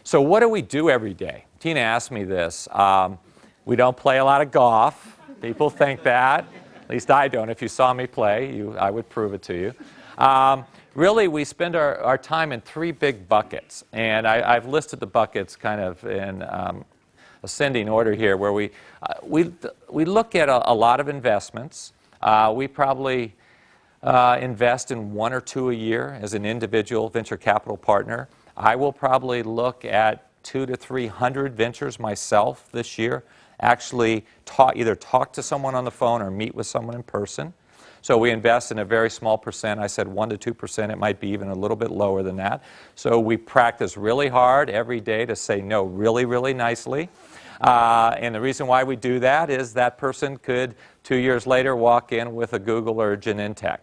So what do we do every day? Tina asked me this. We don't play a lot of golf. People think that. At least I don't. If you saw me play, I would prove it to you. Really, we spend our time in three big buckets. And I've listed the buckets kind of in ascending order here, where we look at a lot of investments. We probably invest in 1 or 2 a year as an individual venture capital partner. I will probably look at 200 to 300 ventures myself this year. Actually either talk to someone on the phone or meet with someone in person. So we invest in a very small percent. I said 1 to 2%. It might be even a little bit lower than that. So we practice really hard every day to say no really, really nicely. And the reason why we do that is that person could 2 years later walk in with a Google or a Genentech.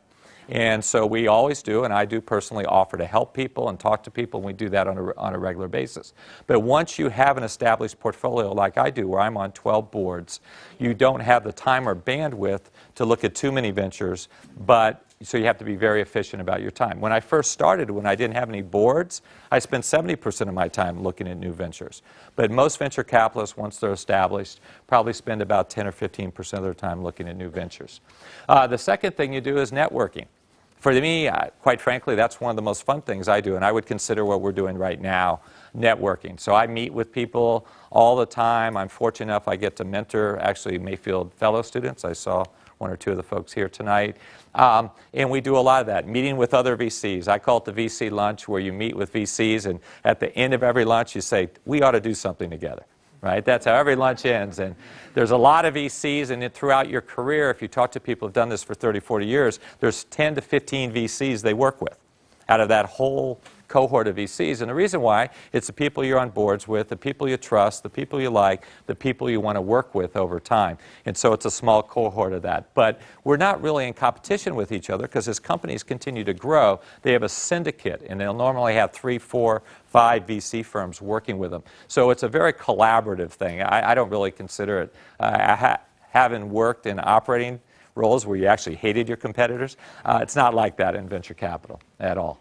And so we always do, and I do personally offer to help people and talk to people, and we do that on a regular basis. But once you have an established portfolio like I do, where I'm on 12 boards, you don't have the time or bandwidth to look at too many ventures, so you have to be very efficient about your time. When I first started, when I didn't have any boards, I spent 70% of my time looking at new ventures. But most venture capitalists, once they're established, probably spend about 10 or 15% of their time looking at new ventures. The second thing you do is networking. For me, quite frankly, that's one of the most fun things I do, and I would consider what we're doing right now networking. So I meet with people all the time. I'm fortunate enough I get to mentor, actually, Mayfield fellow students. I saw 1 or 2 of the folks here tonight. And we do a lot of that, meeting with other VCs. I call it the VC lunch, where you meet with VCs, and at the end of every lunch you say, we ought to do something together. Right? That's how every lunch ends. And there's a lot of VCs, and throughout your career, if you talk to people who have done this for 30, 40 years, there's 10 to 15 VCs they work with out of that whole cohort of VCs. And the reason why, it's the people you're on boards with, the people you trust, the people you like, the people you want to work with over time. And so it's a small cohort of that. But we're not really in competition with each other, because as companies continue to grow, they have a syndicate, and they'll normally have 3, 4, 5 VC firms working with them. So it's a very collaborative thing. I don't really consider it, having worked in operating roles where you actually hated your competitors, it's not like that in venture capital at all.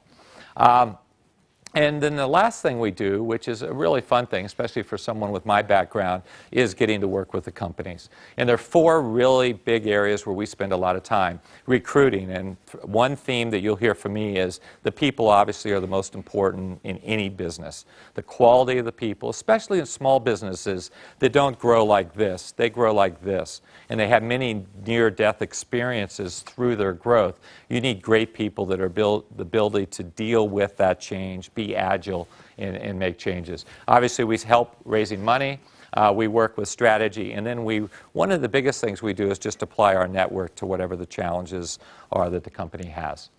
And then the last thing we do, which is a really fun thing, especially for someone with my background, is getting to work with the companies. And there are 4 really big areas where we spend a lot of time. Recruiting, and one theme that you'll hear from me is the people obviously are the most important in any business. The quality of the people, especially in small businesses that don't grow like this. They grow like this. And they have many near-death experiences through their growth. You need great people that are the ability to deal with that change, be agile, and make changes. Obviously, we help raising money. We work with strategy. And then one of the biggest things we do is just apply our network to whatever the challenges are that the company has.